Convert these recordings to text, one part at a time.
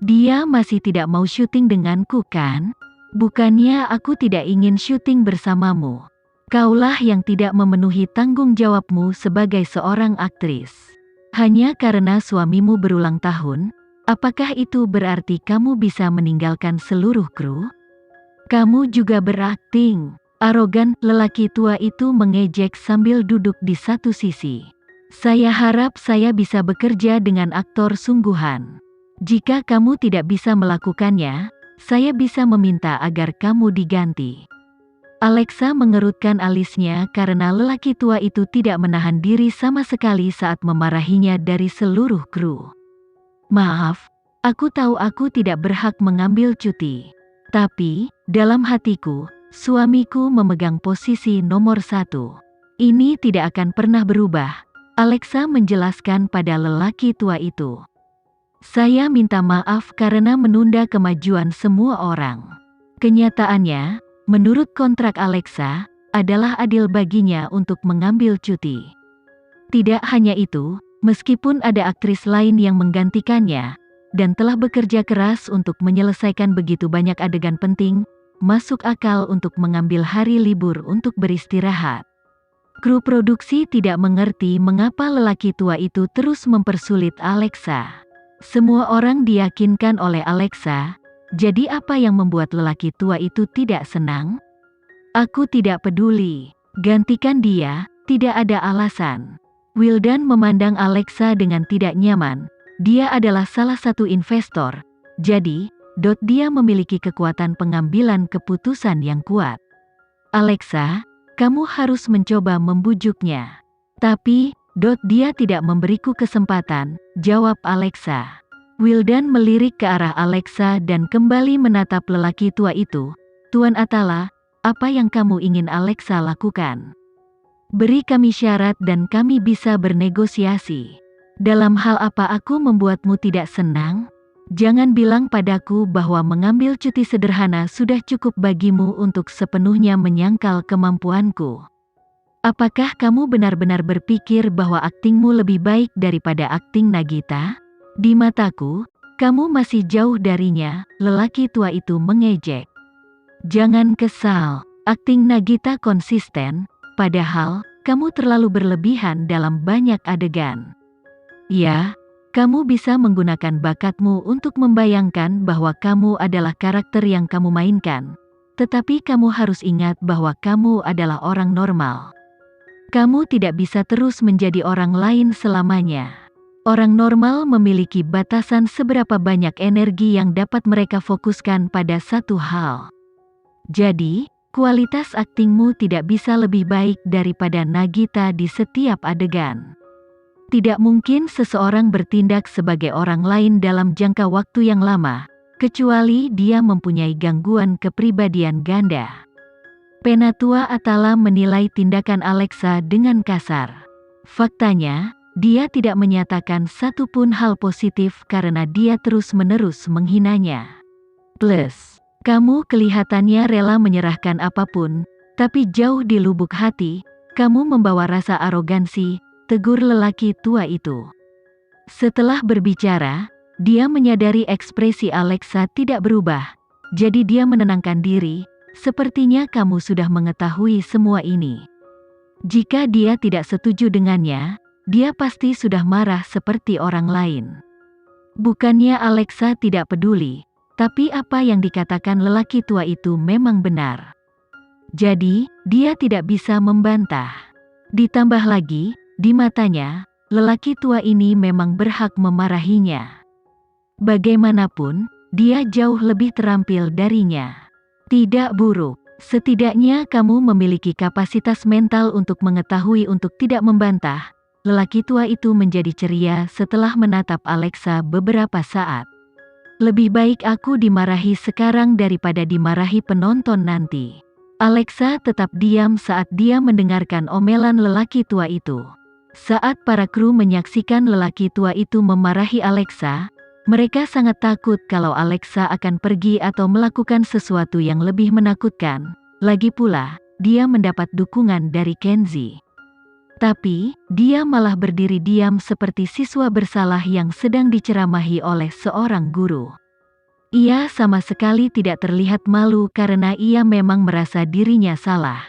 Dia masih tidak mau syuting denganku kan? Bukannya aku tidak ingin syuting bersamamu. Kaulah yang tidak memenuhi tanggung jawabmu sebagai seorang aktris. Hanya karena suamimu berulang tahun, apakah itu berarti kamu bisa meninggalkan seluruh kru? Kamu juga berakting. Arogan, lelaki tua itu mengejek sambil duduk di satu sisi. Saya harap saya bisa bekerja dengan aktor sungguhan. Jika kamu tidak bisa melakukannya, saya bisa meminta agar kamu diganti. Alexa mengerutkan alisnya karena lelaki tua itu tidak menahan diri sama sekali saat memarahinya dari seluruh kru. Maaf, aku tahu aku tidak berhak mengambil cuti. Tapi, dalam hatiku, suamiku memegang posisi nomor 1. Ini tidak akan pernah berubah, Alexa menjelaskan pada lelaki tua itu. Saya minta maaf karena menunda kemajuan semua orang. Kenyataannya, menurut kontrak Alexa, adalah adil baginya untuk mengambil cuti. Tidak hanya itu, meskipun ada aktris lain yang menggantikannya, dan telah bekerja keras untuk menyelesaikan begitu banyak adegan penting, masuk akal untuk mengambil hari libur untuk beristirahat. Kru produksi tidak mengerti mengapa lelaki tua itu terus mempersulit Alexa. Semua orang diyakinkan oleh Alexa, jadi apa yang membuat lelaki tua itu tidak senang? Aku tidak peduli, gantikan dia, tidak ada alasan. Wildan memandang Alexa dengan tidak nyaman. Dia adalah salah satu investor, jadi, dia memiliki kekuatan pengambilan keputusan yang kuat. Alexa, kamu harus mencoba membujuknya. Tapi, dia tidak memberiku kesempatan, jawab Alexa. Wildan melirik ke arah Alexa dan kembali menatap lelaki tua itu. Tuan Atala, apa yang kamu ingin Alexa lakukan? Beri kami syarat dan kami bisa bernegosiasi. Dalam hal apa aku membuatmu tidak senang? Jangan bilang padaku bahwa mengambil cuti sederhana sudah cukup bagimu untuk sepenuhnya menyangkal kemampuanku. Apakah kamu benar-benar berpikir bahwa aktingmu lebih baik daripada akting Nagita? Di mataku, kamu masih jauh darinya, lelaki tua itu mengejek. Jangan kesal, akting Nagita konsisten, padahal kamu terlalu berlebihan dalam banyak adegan. Ya, kamu bisa menggunakan bakatmu untuk membayangkan bahwa kamu adalah karakter yang kamu mainkan. Tetapi kamu harus ingat bahwa kamu adalah orang normal. Kamu tidak bisa terus menjadi orang lain selamanya. Orang normal memiliki batasan seberapa banyak energi yang dapat mereka fokuskan pada satu hal. Jadi, kualitas aktingmu tidak bisa lebih baik daripada Nagita di setiap adegan. Tidak mungkin seseorang bertindak sebagai orang lain dalam jangka waktu yang lama, kecuali dia mempunyai gangguan kepribadian ganda. Penatua Atala menilai tindakan Alexa dengan kasar. Faktanya, dia tidak menyatakan satupun hal positif karena dia terus-menerus menghinanya. Plus, kamu kelihatannya rela menyerahkan apapun, tapi jauh di lubuk hati, kamu membawa rasa arogansi, tegur lelaki tua itu. Setelah berbicara, dia menyadari ekspresi Alexa tidak berubah, jadi dia menenangkan diri, sepertinya kamu sudah mengetahui semua ini. Jika dia tidak setuju dengannya, dia pasti sudah marah seperti orang lain. Bukannya Alexa tidak peduli, tapi apa yang dikatakan lelaki tua itu memang benar. Jadi, dia tidak bisa membantah. Ditambah lagi, di matanya, lelaki tua ini memang berhak memarahinya. Bagaimanapun, dia jauh lebih terampil darinya. Tidak buruk, setidaknya kamu memiliki kapasitas mental untuk mengetahui untuk tidak membantah. Lelaki tua itu menjadi ceria setelah menatap Alexa beberapa saat. Lebih baik aku dimarahi sekarang daripada dimarahi penonton nanti. Alexa tetap diam saat dia mendengarkan omelan lelaki tua itu. Saat para kru menyaksikan lelaki tua itu memarahi Alexa, mereka sangat takut kalau Alexa akan pergi atau melakukan sesuatu yang lebih menakutkan. Lagi pula, dia mendapat dukungan dari Kenzie. Tapi, dia malah berdiri diam seperti siswa bersalah yang sedang diceramahi oleh seorang guru. Ia sama sekali tidak terlihat malu karena ia memang merasa dirinya salah.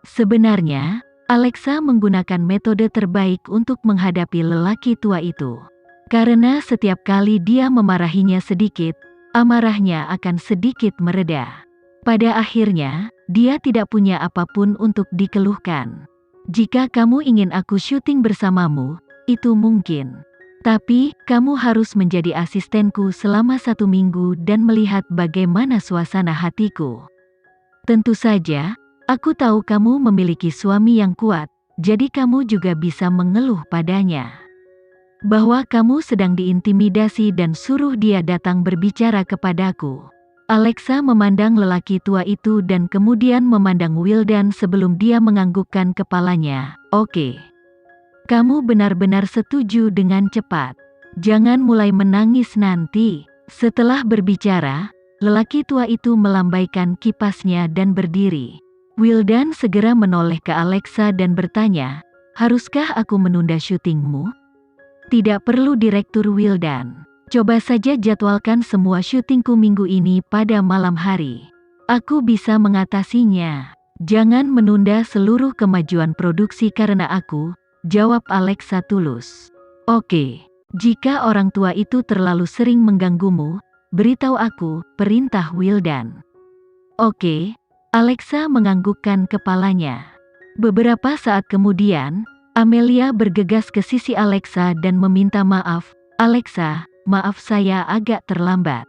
Sebenarnya, Alexa menggunakan metode terbaik untuk menghadapi lelaki tua itu. Karena setiap kali dia memarahinya sedikit, amarahnya akan sedikit mereda. Pada akhirnya, dia tidak punya apapun untuk dikeluhkan. Jika kamu ingin aku syuting bersamamu, itu mungkin. Tapi, kamu harus menjadi asistenku selama 1 minggu dan melihat bagaimana suasana hatiku. Tentu saja, aku tahu kamu memiliki suami yang kuat, jadi kamu juga bisa mengeluh padanya. Bahwa kamu sedang diintimidasi dan suruh dia datang berbicara kepadaku. Alexa memandang lelaki tua itu dan kemudian memandang Wildan sebelum dia menganggukkan kepalanya. Oke. Kamu benar-benar setuju dengan cepat. Jangan mulai menangis nanti. Setelah berbicara, lelaki tua itu melambaikan kipasnya dan berdiri. Wildan segera menoleh ke Alexa dan bertanya, haruskah aku menunda syutingmu? Tidak perlu Direktur Wildan. Coba saja jadwalkan semua syutingku minggu ini pada malam hari. Aku bisa mengatasinya. Jangan menunda seluruh kemajuan produksi karena aku, jawab Alexa tulus. Oke, jika orang tua itu terlalu sering mengganggumu, beritahu aku, perintah Wildan. Oke, Alexa menganggukkan kepalanya. Beberapa saat kemudian, Amelia bergegas ke sisi Alexa dan meminta maaf. Alexa, maaf saya agak terlambat.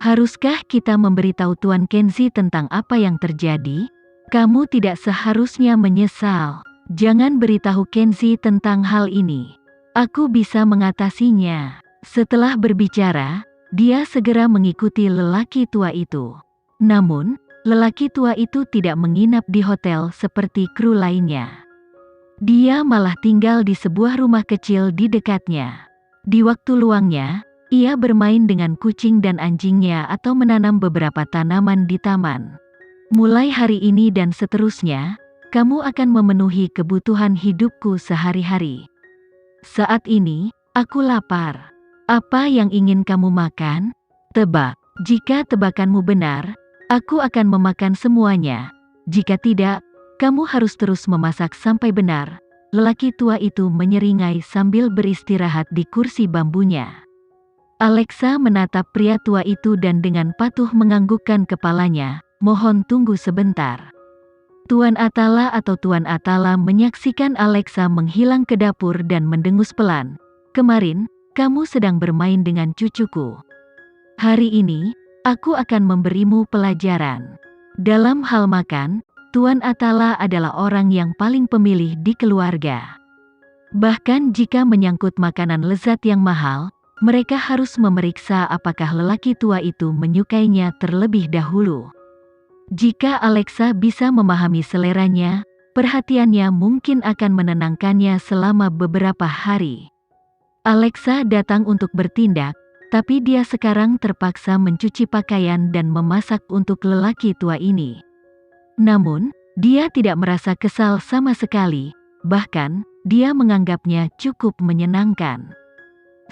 Haruskah kita memberitahu Tuan Kenzie tentang apa yang terjadi? Kamu tidak seharusnya menyesal. Jangan beritahu Kenzie tentang hal ini. Aku bisa mengatasinya. Setelah berbicara, dia segera mengikuti lelaki tua itu. Namun, lelaki tua itu tidak menginap di hotel seperti kru lainnya. Dia malah tinggal di sebuah rumah kecil di dekatnya. Di waktu luangnya, ia bermain dengan kucing dan anjingnya atau menanam beberapa tanaman di taman. Mulai hari ini dan seterusnya, kamu akan memenuhi kebutuhan hidupku sehari-hari. Saat ini, aku lapar. Apa yang ingin kamu makan? Tebak. Jika tebakanmu benar, aku akan memakan semuanya. Jika tidak, kamu harus terus memasak sampai benar. Lelaki tua itu menyeringai sambil beristirahat di kursi bambunya. Alexa menatap pria tua itu dan dengan patuh menganggukkan kepalanya. Mohon tunggu sebentar. Tuan Atala atau Tuan Atala menyaksikan Alexa menghilang ke dapur dan mendengus pelan. Kemarin, kamu sedang bermain dengan cucuku. Hari ini, aku akan memberimu pelajaran. Dalam hal makan, Tuan Atala adalah orang yang paling pemilih di keluarga. Bahkan jika menyangkut makanan lezat yang mahal, mereka harus memeriksa apakah lelaki tua itu menyukainya terlebih dahulu. Jika Alexa bisa memahami seleranya, perhatiannya mungkin akan menenangkannya selama beberapa hari. Alexa datang untuk bertindak, tapi dia sekarang terpaksa mencuci pakaian dan memasak untuk lelaki tua ini. Namun, dia tidak merasa kesal sama sekali, bahkan, dia menganggapnya cukup menyenangkan.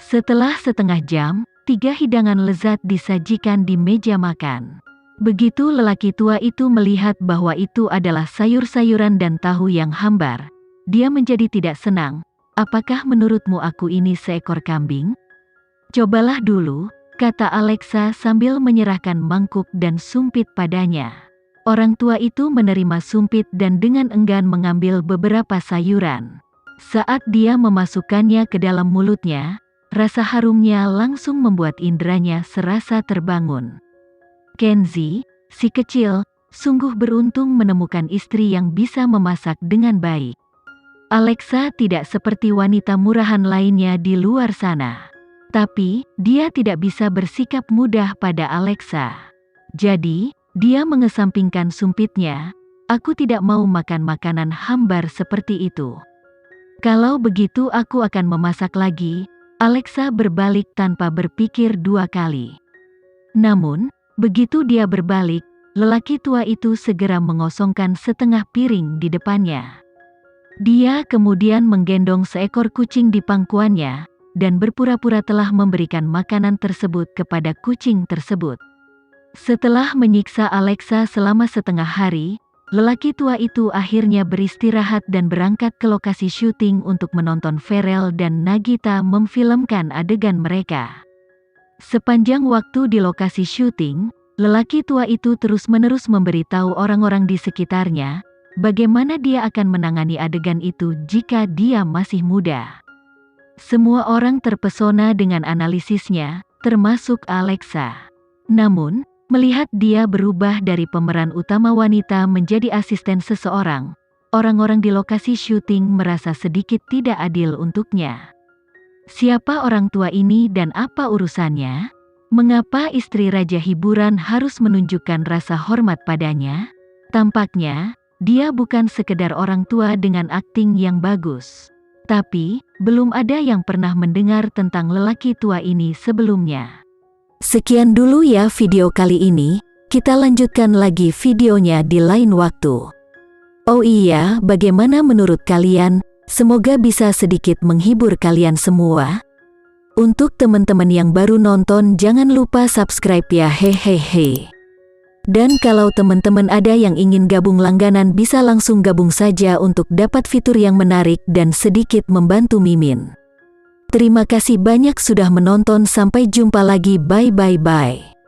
Setelah setengah jam, 3 hidangan lezat disajikan di meja makan. Begitu lelaki tua itu melihat bahwa itu adalah sayur-sayuran dan tahu yang hambar, dia menjadi tidak senang. Apakah menurutmu aku ini seekor kambing? Cobalah dulu, kata Alexa sambil menyerahkan mangkuk dan sumpit padanya. Orang tua itu menerima sumpit dan dengan enggan mengambil beberapa sayuran. Saat dia memasukkannya ke dalam mulutnya, rasa harumnya langsung membuat inderanya serasa terbangun. Kenzie, si kecil, sungguh beruntung menemukan istri yang bisa memasak dengan baik. Alexa tidak seperti wanita murahan lainnya di luar sana. Tapi, dia tidak bisa bersikap mudah pada Alexa. Jadi, dia mengesampingkan sumpitnya. Aku tidak mau makan makanan hambar seperti itu. Kalau begitu aku akan memasak lagi. Alexa berbalik tanpa berpikir 2 kali. Namun, begitu dia berbalik, lelaki tua itu segera mengosongkan setengah piring di depannya. Dia kemudian menggendong seekor kucing di pangkuannya, dan berpura-pura telah memberikan makanan tersebut kepada kucing tersebut. Setelah menyiksa Alexa selama setengah hari, lelaki tua itu akhirnya beristirahat dan berangkat ke lokasi syuting untuk menonton Farel dan Nagita memfilmkan adegan mereka. Sepanjang waktu di lokasi syuting, lelaki tua itu terus-menerus memberitahu orang-orang di sekitarnya, bagaimana dia akan menangani adegan itu jika dia masih muda. Semua orang terpesona dengan analisisnya, termasuk Alexa. Namun, melihat dia berubah dari pemeran utama wanita menjadi asisten seseorang, orang-orang di lokasi syuting merasa sedikit tidak adil untuknya. Siapa orang tua ini dan apa urusannya? Mengapa istri Raja Hiburan harus menunjukkan rasa hormat padanya? Tampaknya, dia bukan sekedar orang tua dengan akting yang bagus. Tapi, belum ada yang pernah mendengar tentang lelaki tua ini sebelumnya. Sekian dulu ya video kali ini, kita lanjutkan lagi videonya di lain waktu. Oh iya, bagaimana menurut kalian? Semoga bisa sedikit menghibur kalian semua. Untuk teman-teman yang baru nonton jangan lupa subscribe ya hehehe. Dan kalau teman-teman ada yang ingin gabung langganan bisa langsung gabung saja untuk dapat fitur yang menarik dan sedikit membantu Mimin. Terima kasih banyak sudah menonton, sampai jumpa lagi, bye bye bye.